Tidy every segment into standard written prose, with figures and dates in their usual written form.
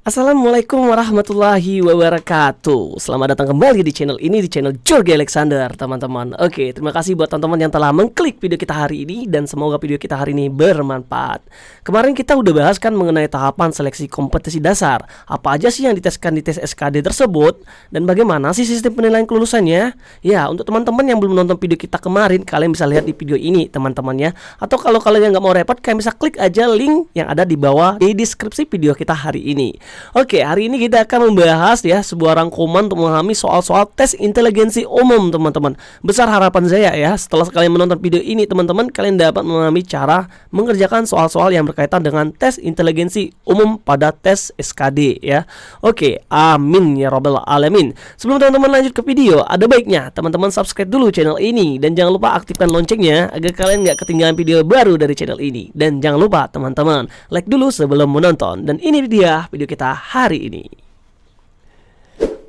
Assalamualaikum warahmatullahi wabarakatuh. Selamat datang kembali di channel ini, di channel Jorge Alexander, teman-teman. Oke, terima kasih buat teman-teman yang telah mengklik video kita hari ini, dan semoga video kita hari ini bermanfaat. Kemarin kita udah bahas kan mengenai tahapan seleksi kompetensi dasar. Apa aja sih yang diteskan di tes SKD tersebut, dan bagaimana sih sistem penilaian kelulusannya? Ya, untuk teman-teman yang belum nonton video kita kemarin, kalian bisa lihat di video ini, teman-teman ya. Atau kalau kalian nggak mau repot, kalian bisa klik aja link yang ada di bawah di deskripsi video kita hari ini. Oke, hari ini kita akan membahas ya sebuah rangkuman untuk memahami soal-soal tes inteligensi umum, teman-teman. Besar harapan saya ya, setelah kalian menonton video ini, teman-teman, kalian dapat memahami cara mengerjakan soal-soal yang berkaitan dengan tes inteligensi umum pada tes SKD ya. Oke, amin ya rabbal alamin. Sebelum teman-teman lanjut ke video, ada baiknya teman-teman subscribe dulu channel ini, dan jangan lupa aktifkan loncengnya agar kalian nggak ketinggalan video baru dari channel ini. Dan jangan lupa teman-teman like dulu sebelum menonton. Dan ini dia video kita hari ini.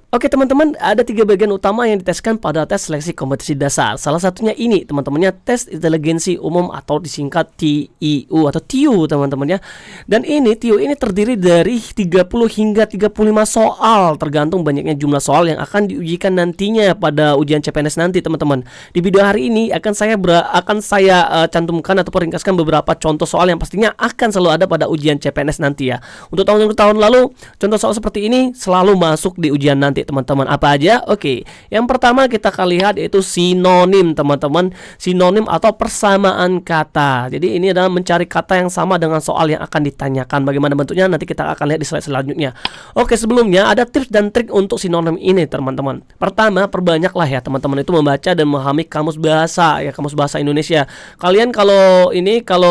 Oke teman-teman, ada 3 bagian utama yang diteskan pada tes seleksi kompetensi dasar. Salah satunya ini teman-temannya, tes inteligensi umum atau disingkat TIU atau TIU, teman-teman ya. Dan ini TIU ini terdiri dari 30 hingga 35 soal, tergantung banyaknya jumlah soal yang akan diujikan nantinya pada ujian CPNS nanti, teman-teman. Di video hari ini akan saya cantumkan atau ringkaskan beberapa contoh soal yang pastinya akan selalu ada pada ujian CPNS nanti ya. Untuk tahun-tahun lalu, contoh soal seperti ini selalu masuk di ujian nanti, teman-teman. Apa aja? Oke, yang pertama kita akan lihat yaitu sinonim, teman-teman. Sinonim atau persamaan kata. Jadi ini adalah mencari kata yang sama dengan soal yang akan ditanyakan. Bagaimana bentuknya nanti kita akan lihat di slide selanjutnya. Oke, sebelumnya ada tips dan trik untuk sinonim ini, teman-teman. Pertama, perbanyaklah ya teman-teman itu membaca dan memahami kamus bahasa ya, kamus bahasa Indonesia. Kalian kalau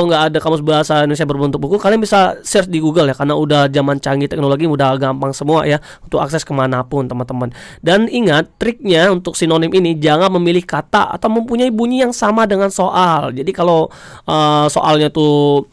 nggak ada kamus bahasa Indonesia berbentuk buku, kalian bisa search di Google ya, karena udah zaman canggih teknologi, udah gampang semua ya untuk akses kemanapun, teman-teman. Dan ingat triknya untuk sinonim ini, jangan memilih kata atau mempunyai bunyi yang sama dengan soal. Jadi kalau soalnya tuh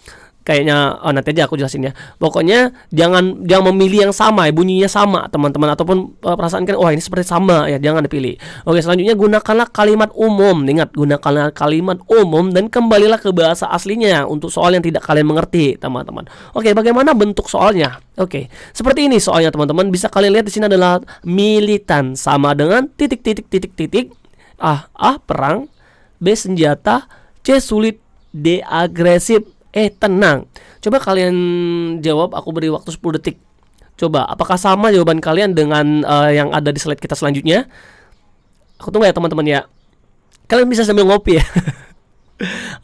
kayaknya nanti aja aku jelasin ya. Pokoknya jangan memilih yang sama ya, bunyinya sama, teman-teman, ataupun perasaan kan wah ini seperti sama ya, jangan dipilih. Oke, selanjutnya gunakanlah kalimat umum. Ingat, gunakanlah kalimat umum dan kembalilah ke bahasa aslinya untuk soal yang tidak kalian mengerti, teman-teman. Oke, bagaimana bentuk soalnya? Oke, seperti ini soalnya, teman-teman. Bisa kalian lihat di sini adalah militan sama dengan titik. A perang, B senjata, C sulit, D agresif, tenang. Coba kalian jawab, aku beri waktu 10 detik. Coba, apakah sama jawaban kalian dengan yang ada di slide kita selanjutnya? Aku tunggu ya teman-teman ya. Kalian bisa sambil ngopi ya.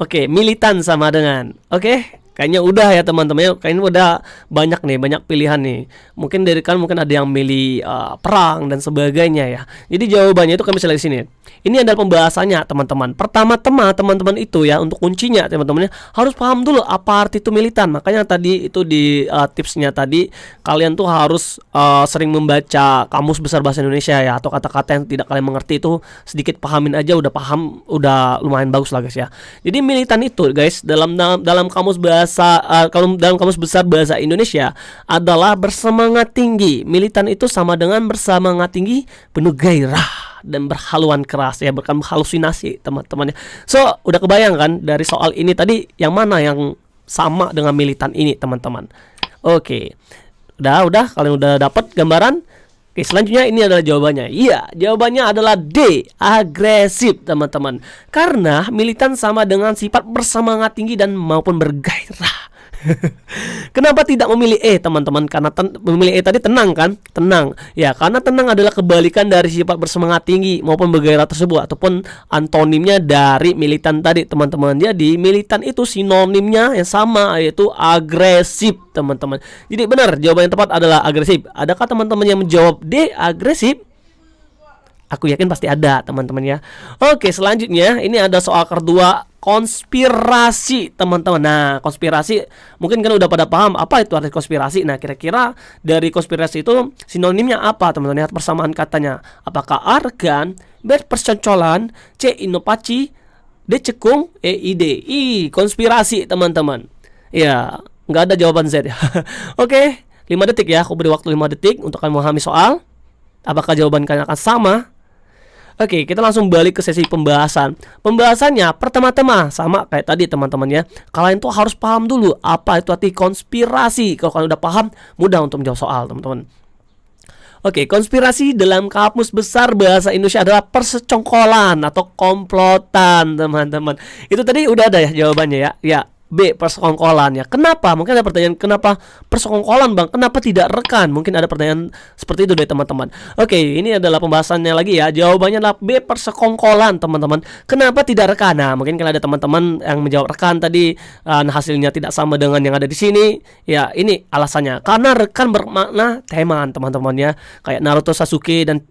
Oke, militan sama dengan. Oke, kayaknya udah ya teman-teman. Kayaknya udah banyak pilihan nih. Mungkin dari kalian mungkin ada yang milih perang dan sebagainya ya. Jadi jawabannya itu kami bisa lihat di sini. Ini adalah pembahasannya, teman-teman. Pertama-tama teman-teman itu ya, untuk kuncinya teman-teman harus paham dulu apa arti itu militan. Makanya tadi itu di tipsnya tadi, kalian tuh harus sering membaca kamus besar bahasa Indonesia ya, atau kata-kata yang tidak kalian mengerti itu sedikit pahamin aja, udah paham, udah lumayan bagus lah guys ya. Jadi militan itu guys dalam kamus bahasa dalam kamus besar bahasa Indonesia adalah bersemangat tinggi. Militan itu sama dengan bersemangat tinggi, penuh gairah dan berhaluan keras ya, bukan halusinasi, teman-teman ya. So, udah kebayang kan dari soal ini tadi yang mana yang sama dengan militan ini, teman-teman. Oke. Udah kalian udah dapat gambaran? Oke, selanjutnya ini adalah jawabannya. Iya, jawabannya adalah D, agresif, teman-teman. Karena militan sama dengan sifat bersemangat tinggi dan maupun bergairah. Kenapa tidak memilih teman-teman? Karena memilih tadi tenang kan? Tenang. Ya, karena tenang adalah kebalikan dari sifat bersemangat tinggi maupun bergairah tersebut, ataupun antonimnya dari militan tadi, teman-teman. Jadi militan itu sinonimnya yang sama, yaitu agresif, teman-teman. Jadi benar, jawaban yang tepat adalah agresif. Adakah teman-teman yang menjawab D, agresif? Aku yakin pasti ada, teman-teman ya. Oke, selanjutnya ini ada soal kedua, konspirasi, teman-teman. Nah, konspirasi mungkin kan udah pada paham apa itu arti konspirasi. Nah, kira-kira dari konspirasi itu sinonimnya apa, teman-teman? Lihat persamaan katanya. Apakah argan, B perconcolan, C inovasi, D cekung, E ide. Konspirasi, teman-teman. Ya, nggak ada jawaban Z ya. Oke, 5 detik ya. Aku beri waktu 5 detik untuk kalian memahami soal. Apakah jawaban kalian akan sama? Oke, kita langsung balik ke sesi pembahasan. Pembahasannya pertama-tama sama kayak tadi teman-teman ya. Kalian tuh harus paham dulu apa itu arti konspirasi. Kalau kalian udah paham, mudah untuk menjawab soal, teman-teman. Oke, konspirasi dalam Kamus Besar Bahasa Indonesia adalah persekongkolan atau komplotan, teman-teman. Itu tadi udah ada ya jawabannya ya. Ya, B, persekongkolan ya. Kenapa? Mungkin ada pertanyaan, kenapa persekongkolan bang? Kenapa tidak rekan? Mungkin ada pertanyaan seperti itu dari teman-teman. Oke, ini adalah pembahasannya lagi ya. Jawabannya adalah B, persekongkolan, teman-teman. Kenapa tidak rekan? Nah, mungkin kalau ada teman-teman yang menjawab rekan tadi, hasilnya tidak sama dengan yang ada di sini. Ya, ini alasannya. Karena rekan bermakna teman, teman-teman ya. Kayak Naruto, Sasuke dan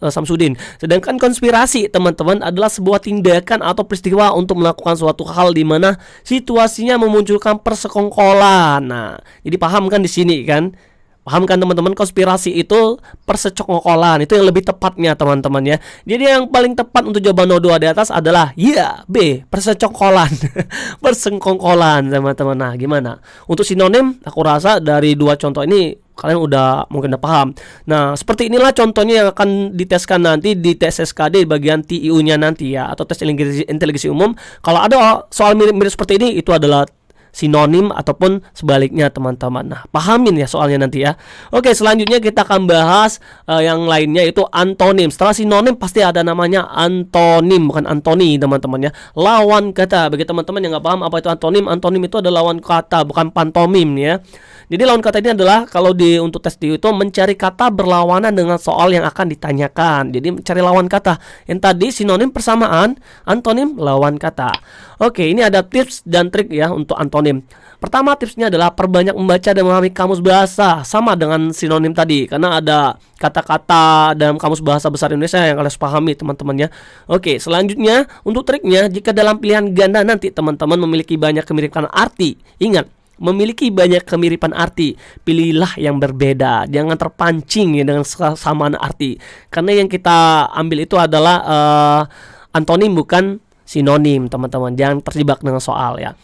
Samsudin. Sedangkan konspirasi, teman-teman, adalah sebuah tindakan atau peristiwa untuk melakukan suatu hal di mana situasinya memunculkan persekongkolan. Nah, jadi paham kan di sini kan? Paham kan teman-teman, konspirasi itu persekongkolan, itu yang lebih tepatnya teman-teman ya. Jadi yang paling tepat untuk jawaban 02 di atas adalah ya B, persekongkolan. Persekongkolan teman-teman. Nah, gimana? Untuk sinonim, aku rasa dari dua contoh ini kalian mungkin udah paham. Nah, seperti inilah contohnya yang akan diteskan nanti di tes SKD bagian TIU-nya nanti ya, atau tes inteligensi umum. Kalau ada soal mirip-mirip seperti ini, itu adalah sinonim ataupun sebaliknya teman-teman. Nah, pahamin ya soalnya nanti ya. Oke, selanjutnya kita akan bahas yang lainnya, yaitu antonim. Setelah sinonim pasti ada namanya antonim, bukan antoni teman-teman ya. Lawan kata. Bagi teman-teman yang nggak paham apa itu antonim, antonim itu adalah lawan kata, bukan pantomim ya. Jadi lawan kata ini adalah kalau untuk tes TIU itu mencari kata berlawanan dengan soal yang akan ditanyakan. Jadi mencari lawan kata. Yang tadi sinonim persamaan, antonim lawan kata. Oke, ini ada tips dan trik ya untuk antonim. Pertama, tipsnya adalah perbanyak membaca dan memahami kamus bahasa, sama dengan sinonim tadi, karena ada kata-kata dalam Kamus Bahasa Besar Indonesia yang kalian harus pahami teman-teman ya. Oke, selanjutnya untuk triknya, jika dalam pilihan ganda nanti teman-teman memiliki banyak kemiripan arti, ingat, memiliki banyak kemiripan arti, pilihlah yang berbeda, jangan terpancing ya dengan kesamaan arti, karena yang kita ambil itu adalah antonim bukan sinonim teman-teman. Jangan terjebak dengan soal ya.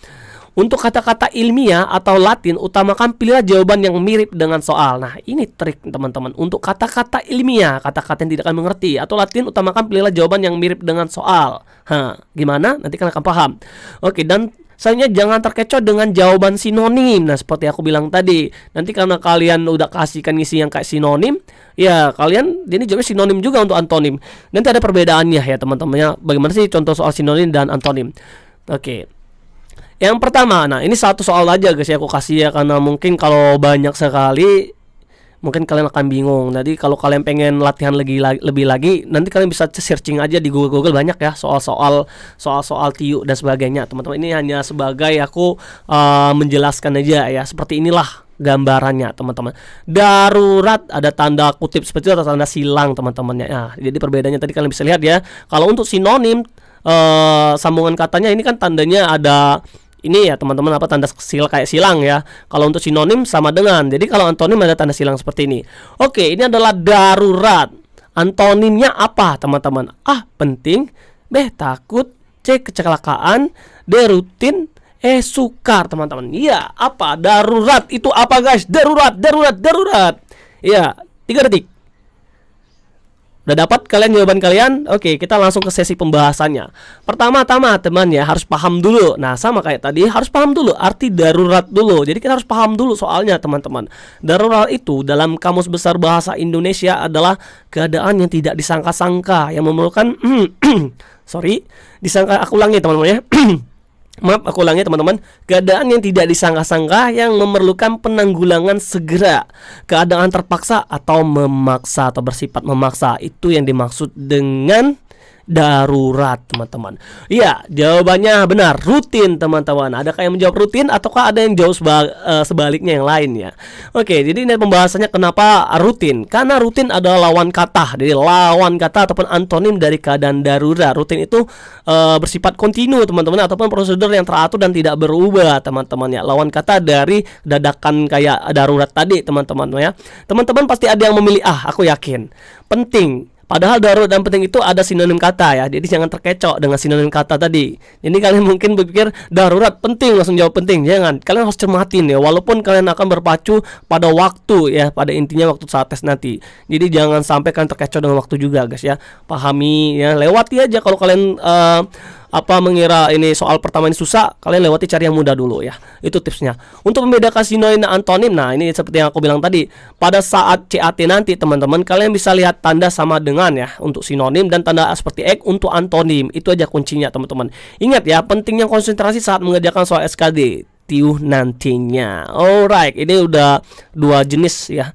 Untuk kata-kata ilmiah atau Latin, utamakan pilihlah jawaban yang mirip dengan soal. Nah, ini trik teman-teman. Untuk kata-kata ilmiah, kata-kata yang tidak akan mengerti, atau Latin, utamakan pilihlah jawaban yang mirip dengan soal. Gimana? Nanti kalian akan paham. Oke, dan selanjutnya jangan terkecoh dengan jawaban sinonim. Nah, seperti aku bilang tadi, nanti karena kalian udah kasihkan ngisi yang kayak sinonim, ya kalian ini jawabnya sinonim juga untuk antonim. Nanti ada perbedaannya ya teman-teman. Bagaimana sih contoh soal sinonim dan antonim? Oke. Yang pertama, nah ini satu soal aja guys ya aku kasih ya, karena mungkin kalau banyak sekali mungkin kalian akan bingung. Jadi kalau kalian pengen latihan lebih lagi, nanti kalian bisa searching aja di Google banyak ya soal TIU dan sebagainya. Teman-teman, ini hanya sebagai aku menjelaskan aja ya. Seperti inilah gambarannya teman-teman. Darurat ada tanda kutip seperti itu atau tanda silang teman-temannya. Nah, jadi perbedaannya tadi kalian bisa lihat ya. Kalau untuk sinonim sambungan katanya ini kan tandanya ada ini ya teman-teman, apa tanda kayak silang ya. Kalau untuk sinonim sama dengan. Jadi kalau antonim ada tanda silang seperti ini. Oke, ini adalah darurat. Antonimnya apa teman-teman? A, penting. B, takut. C, kecelakaan. D, rutin. E, sukar teman-teman. Iya, apa? Darurat itu apa guys? Darurat. Iya, 3 detik. Udah dapat kalian jawaban kalian? Oke, kita langsung ke sesi pembahasannya. Pertama-tama teman ya harus paham dulu. Nah, sama kayak tadi harus paham dulu arti darurat dulu. Jadi kita harus paham dulu soalnya teman-teman. Darurat itu dalam Kamus Besar Bahasa Indonesia adalah keadaan yang tidak disangka-sangka, yang memerlukan aku ulangi teman-teman ya. Maaf, aku ulangi teman-teman. Keadaan yang tidak disangka-sangka yang memerlukan penanggulangan segera. Keadaan terpaksa atau memaksa atau bersifat memaksa, itu yang dimaksud dengan darurat teman-teman. Iya, jawabannya benar, rutin teman-teman. Adakah yang menjawab rutin ataukah ada yang jauh sebaliknya yang lain ya? Oke, jadi ini pembahasannya kenapa rutin. Karena rutin adalah lawan kata. Jadi lawan kata ataupun antonim dari keadaan darurat. Rutin itu bersifat kontinu teman-teman, ataupun prosedur yang teratur dan tidak berubah teman-teman ya. Lawan kata dari dadakan kayak darurat tadi teman-teman ya. Teman-teman pasti ada yang memilih aku yakin. Penting. Padahal darurat dan penting itu ada sinonim kata ya. Jadi jangan terkecoh dengan sinonim kata tadi. Jadi kalian mungkin berpikir darurat penting langsung jawab penting. Jangan. Kalian harus cermatin ya. Walaupun kalian akan berpacu pada waktu ya, pada intinya waktu saat tes nanti. Jadi jangan sampai kalian terkecoh dengan waktu juga guys ya. Pahami ya, lewati aja kalau kalian mengira ini soal pertama ini susah, kalian lewati cari yang mudah dulu ya. Itu tipsnya. Untuk membedakan sinonim dan antonim, nah ini seperti yang aku bilang tadi, pada saat CAT nanti teman-teman, kalian bisa lihat tanda sama dengan ya untuk sinonim dan tanda seperti X untuk antonim. Itu aja kuncinya teman-teman. Ingat ya, pentingnya konsentrasi saat mengerjakan soal SKD TIU nantinya. Alright, ini udah 2 jenis ya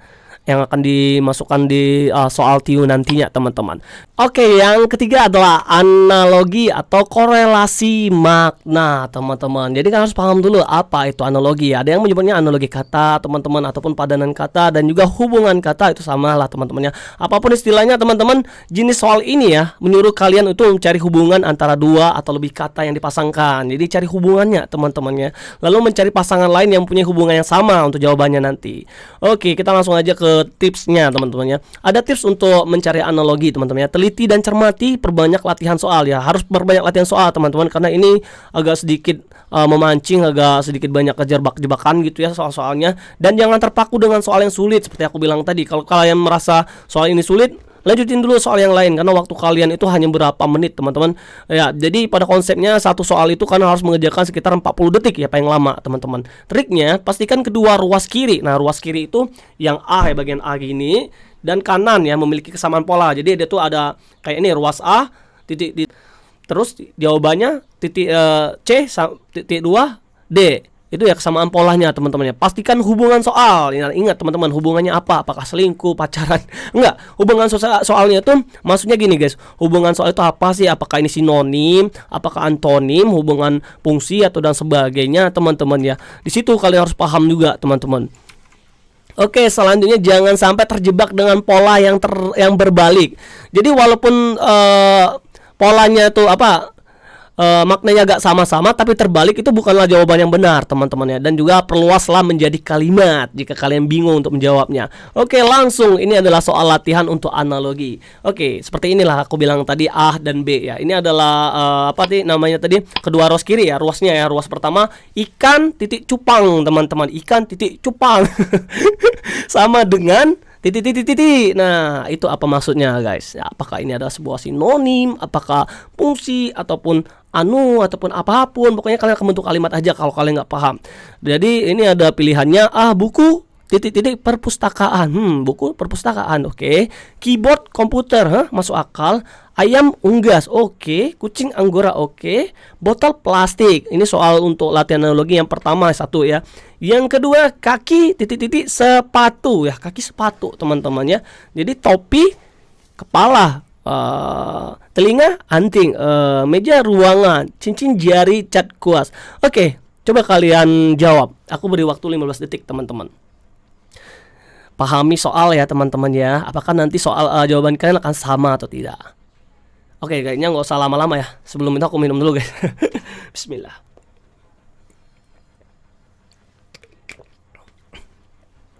yang akan dimasukkan di soal TIU nantinya teman-teman. Oke, yang ketiga adalah analogi atau korelasi makna teman-teman. Jadi kan harus paham dulu apa itu analogi. Ada yang menyebutnya analogi kata teman-teman, ataupun padanan kata, dan juga hubungan kata. Itu sama lah teman-temannya. Apapun istilahnya teman-teman, jenis soal ini ya menyuruh kalian itu mencari hubungan antara 2 atau lebih kata yang dipasangkan. Jadi cari hubungannya teman-temannya, lalu mencari pasangan lain yang punya hubungan yang sama untuk jawabannya nanti. Oke, kita langsung aja ke tipsnya teman-teman ya. Ada tips untuk mencari analogi teman-teman ya. Teliti dan cermati, perbanyak latihan soal ya. Harus perbanyak latihan soal teman-teman, karena ini agak sedikit memancing, agak sedikit banyak kejebak-jebakan gitu ya soal-soalnya. Dan jangan terpaku dengan soal yang sulit seperti aku bilang tadi. Kalau kalian merasa soal ini sulit, lanjutin dulu soal yang lain, karena waktu kalian itu hanya berapa menit teman-teman ya. Jadi pada konsepnya satu soal itu kan harus mengerjakan sekitar 40 detik ya paling lama teman-teman. Triknya pastikan kedua ruas kiri. Nah, ruas kiri itu yang A ya, bagian A gini, dan kanan ya memiliki kesamaan pola. Jadi dia tuh ada kayak ini ruas A titik terus jawabannya titik C titik 2 D. Itu ya kesamaan polanya teman-teman ya. Pastikan hubungan soal. Ingat teman-teman, hubungannya apa? Apakah selingkuh, pacaran? Enggak. Hubungan soalnya itu maksudnya gini guys. Hubungan soal itu apa sih? Apakah ini sinonim, apakah antonim, hubungan fungsi atau dan sebagainya teman-teman ya. Di situ kalian harus paham juga teman-teman. Oke, selanjutnya jangan sampai terjebak dengan pola yang berbalik. Jadi walaupun polanya itu maknanya agak sama-sama tapi terbalik, itu bukanlah jawaban yang benar teman-teman ya. Dan juga perluaslah menjadi kalimat jika kalian bingung untuk menjawabnya. Oke, langsung ini adalah soal latihan untuk analogi. Oke, seperti inilah aku bilang tadi A dan B ya. Ini adalah namanya tadi kedua ruas kiri ya, ruasnya ya. Ruas pertama ikan titik cupang teman-teman. Ikan titik cupang sama dengan titik. Nah, itu apa maksudnya guys? Ya, apakah ini adalah sebuah sinonim, apakah fungsi ataupun ataupun apapun. Pokoknya kalian akan bentuk kalimat aja kalau kalian nggak paham. Jadi ini ada pilihannya buku titik perpustakaan. Buku perpustakaan. Oke. Keyboard komputer, masuk akal. Ayam unggas. Oke. Kucing anggora. Oke. Botol plastik. Ini soal untuk latihan analogi yang pertama satu ya. Yang kedua, kaki titik sepatu ya. Kaki sepatu teman-teman ya. Jadi topi, kepala, telinga anting, meja ruangan, cincin jari cat kuas. Oke, coba kalian jawab. Aku beri waktu 15 detik teman-teman. Pahami soal ya teman-teman ya. Apakah nanti soal jawaban kalian akan sama atau tidak? Oke, kayaknya nggak usah lama-lama ya. Sebelum itu aku minum dulu guys. Bismillah.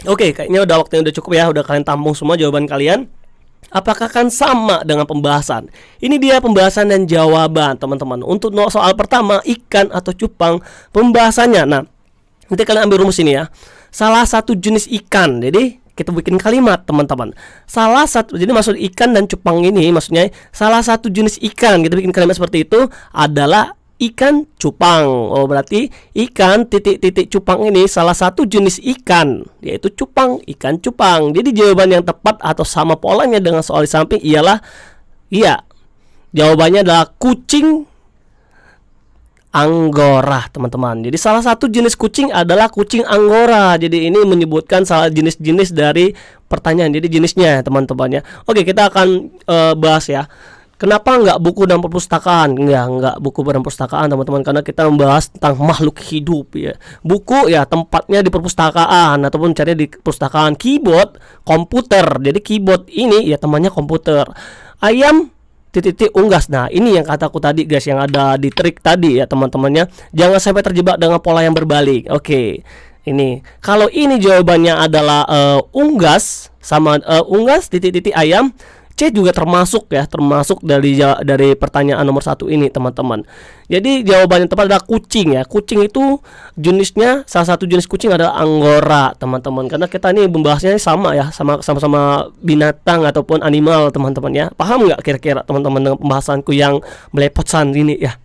Oke, kayaknya udah waktunya udah cukup ya. Udah kalian tampung semua jawaban kalian. Apakah akan sama dengan pembahasan? Ini dia pembahasan dan jawaban teman-teman. Untuk soal pertama, ikan atau cupang, pembahasannya. Nah, nanti kalian ambil rumus ini ya. Salah satu jenis ikan. Jadi kita bikin kalimat teman-teman. Jadi maksud ikan dan cupang ini maksudnya salah satu jenis ikan. Kita bikin kalimat seperti itu adalah ikan cupang. Oh, berarti ikan titik cupang ini salah satu jenis ikan, yaitu cupang, ikan cupang. Jadi jawaban yang tepat atau sama polanya dengan soal di samping ialah iya. Jawabannya adalah kucing anggora teman-teman. Jadi salah satu jenis kucing adalah kucing anggora. Jadi ini menyebutkan salah jenis-jenis dari pertanyaan. Jadi jenisnya teman-teman ya. Oke, kita akan bahas ya. Kenapa nggak buku dan perpustakaan? Nggak buku dan perpustakaan teman-teman, karena kita membahas tentang makhluk hidup ya. Buku ya tempatnya di perpustakaan ataupun cari di perpustakaan. Keyboard komputer. Jadi keyboard ini ya temannya komputer. Ayam titik unggas. Nah, ini yang kataku tadi guys, yang ada di trik tadi ya teman-temannya. Jangan sampai terjebak dengan pola yang berbalik. Oke. Ini kalau ini jawabannya adalah unggas sama unggas titik ayam, C juga termasuk ya, termasuk dari pertanyaan nomor 1 ini teman-teman. Jadi jawaban yang tepat adalah kucing ya. Kucing itu jenisnya, salah satu jenis kucing adalah Anggora teman-teman. Karena kita ini membahasnya sama ya, sama-sama binatang ataupun animal teman-teman ya. Paham nggak kira-kira teman-teman dengan pembahasanku yang melepotsan ini ya?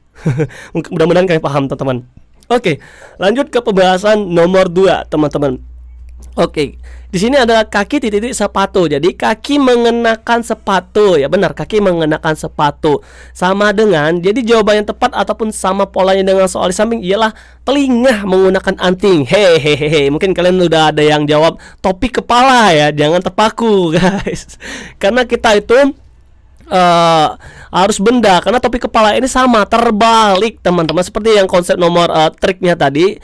Mudah-mudahan kalian paham teman-teman. Oke, lanjut ke pembahasan nomor 2 teman-teman. Oke, di sini adalah kaki titik-titik sepatu. Jadi kaki mengenakan sepatu ya, benar, kaki mengenakan sepatu. Sama dengan, jadi jawaban yang tepat ataupun sama polanya dengan soal di samping ialah telinga menggunakan anting. Hehehe, mungkin kalian udah ada yang jawab topi kepala ya, jangan terpaku guys. Karena kita itu harus benda, karena topi kepala ini sama terbalik teman-teman, seperti yang konsep nomor triknya tadi.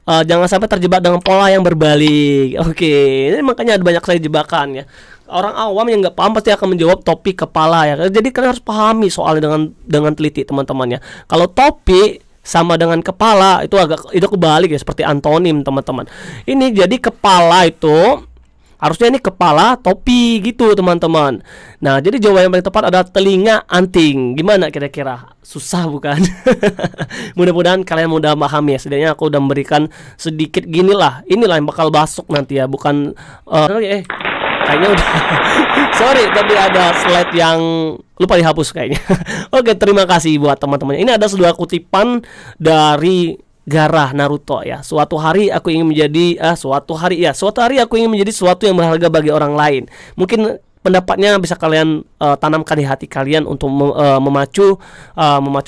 Jangan sampai terjebak dengan pola yang berbalik. Oke, ini makanya ada banyak sekali jebakan ya. Orang awam yang nggak paham pasti akan menjawab topi kepala ya. Jadi kalian harus pahami soalnya dengan teliti teman-teman ya. Kalau topi sama dengan kepala itu kebalik ya, seperti antonim teman-teman. Ini jadi kepala itu harusnya ini kepala topi gitu teman-teman. Nah, jadi jawaban yang paling tepat adalah telinga anting. Gimana kira-kira? Susah bukan? Mudah-mudahan kalian mudah paham ya. Setidaknya aku udah memberikan sedikit inilah yang bakal masuk nanti ya. Bukan kayaknya udah sorry, tapi ada slide yang lupa dihapus kayaknya. Oke, terima kasih buat teman-teman. Ini ada sebuah kutipan dari Gaara Naruto ya. Suatu hari aku ingin menjadi suatu hari aku ingin menjadi sesuatu yang berharga bagi orang lain. Mungkin pendapatnya bisa kalian tanamkan di hati kalian untuk memacu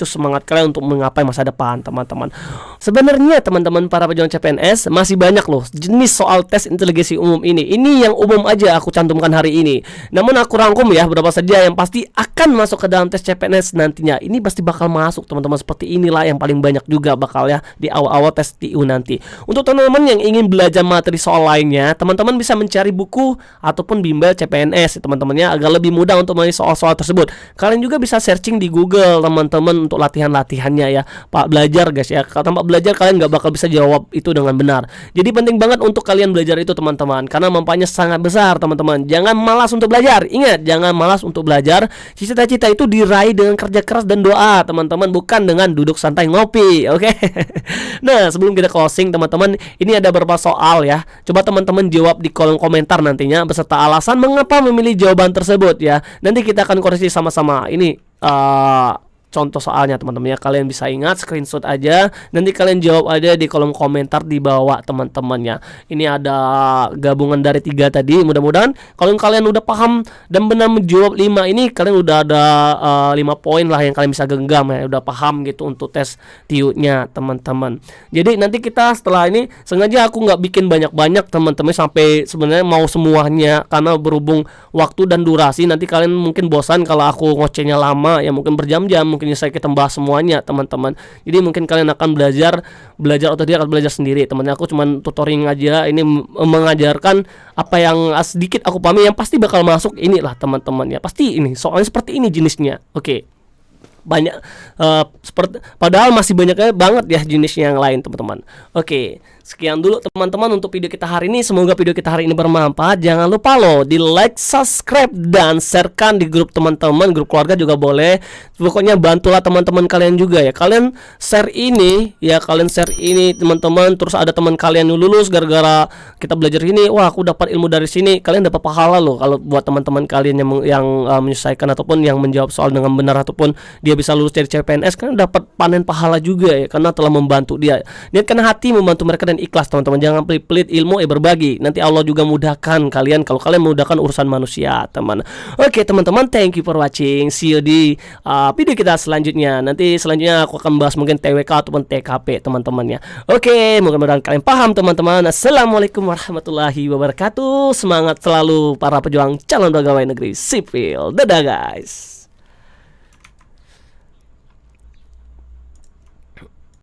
semangat kalian untuk menggapai masa depan teman-teman. Sebenarnya teman-teman para pejuang CPNS masih banyak loh jenis soal tes inteligensi umum ini. Ini yang umum aja aku cantumkan hari ini. Namun aku rangkum ya beberapa saja yang pasti akan masuk ke dalam tes CPNS nantinya. Ini pasti bakal masuk teman-teman, seperti inilah yang paling banyak juga bakal ya di awal-awal tes TU nanti. Untuk teman-teman yang ingin belajar materi soal lainnya, teman-teman bisa mencari buku ataupun bimbel CPNS teman-temannya agar lebih mudah untuk mengenai soal-soal tersebut. Kalian juga bisa searching di Google teman-teman untuk latihan-latihannya ya. Pak belajar guys ya. Tanpa belajar kalian nggak bakal bisa jawab itu dengan benar. Jadi penting banget untuk kalian belajar itu teman-teman, karena manfaatnya sangat besar teman-teman. Jangan malas untuk belajar. Ingat, jangan malas untuk belajar. Cita-cita itu diraih dengan kerja keras dan doa teman-teman, bukan dengan duduk santai ngopi. Oke. Nah, sebelum kita closing teman-teman, ini ada beberapa soal ya. Coba teman-teman jawab di kolom komentar nantinya beserta alasan mengapa memilih jawaban tersebut ya. Nanti kita akan koreksi sama-sama. Ini contoh soalnya teman-teman ya. Kalian bisa ingat, screenshot aja, nanti kalian jawab aja di kolom komentar di bawah teman-temannya. Ini ada gabungan dari 3 tadi. Mudah-mudahan kalau kalian udah paham dan benar menjawab 5 ini, kalian udah ada 5 poin lah yang kalian bisa genggam ya. Udah paham gitu untuk tes TU-nya teman-teman. Jadi nanti kita setelah ini, sengaja aku nggak bikin banyak-banyak teman-teman sampai sebenarnya mau semuanya, karena berhubung waktu dan durasi nanti kalian mungkin bosan kalau aku ngocehnya lama ya, mungkin berjam-jam. Mungkin saya kita bahas semuanya teman-teman. Jadi mungkin kalian akan belajar atau dia akan belajar sendiri teman-teman. Aku cuman tutoring aja, ini mengajarkan apa yang sedikit aku pahami yang pasti bakal masuk inilah teman-teman ya. Pasti ini soalnya seperti ini jenisnya. Oke. Banyak seperti padahal masih banyaknya banget ya jenisnya yang lain teman-teman. Oke, sekian dulu teman-teman untuk video kita hari ini. Semoga video kita hari ini bermanfaat. Jangan lupa loh di like, subscribe, dan sharekan di grup teman-teman, grup keluarga juga boleh. Pokoknya bantulah teman-teman kalian juga ya. Kalian share ini teman-teman. Terus ada teman kalian yang lulus gara-gara kita belajar ini, wah aku dapat ilmu dari sini. Kalian dapat pahala loh kalau buat teman-teman kalian yang menyelesaikan ataupun yang menjawab soal dengan benar ataupun dia bisa lulus dari CPNS, kan dapat panen pahala juga ya, karena telah membantu dia. Niatkan hati membantu mereka dan ikhlas teman-teman. Jangan pelit-pelit ilmu berbagi. Nanti Allah juga mudahkan kalian kalau kalian mudahkan urusan manusia teman. Oke teman-teman, thank you for watching. See you di video kita selanjutnya. Nanti selanjutnya aku akan bahas mungkin TWK ataupun TKP teman-temannya. Oke, mudah-mudahan kalian paham teman-teman. Assalamualaikum warahmatullahi wabarakatuh. Semangat selalu para pejuang calon pegawai negeri sipil. Dadah guys.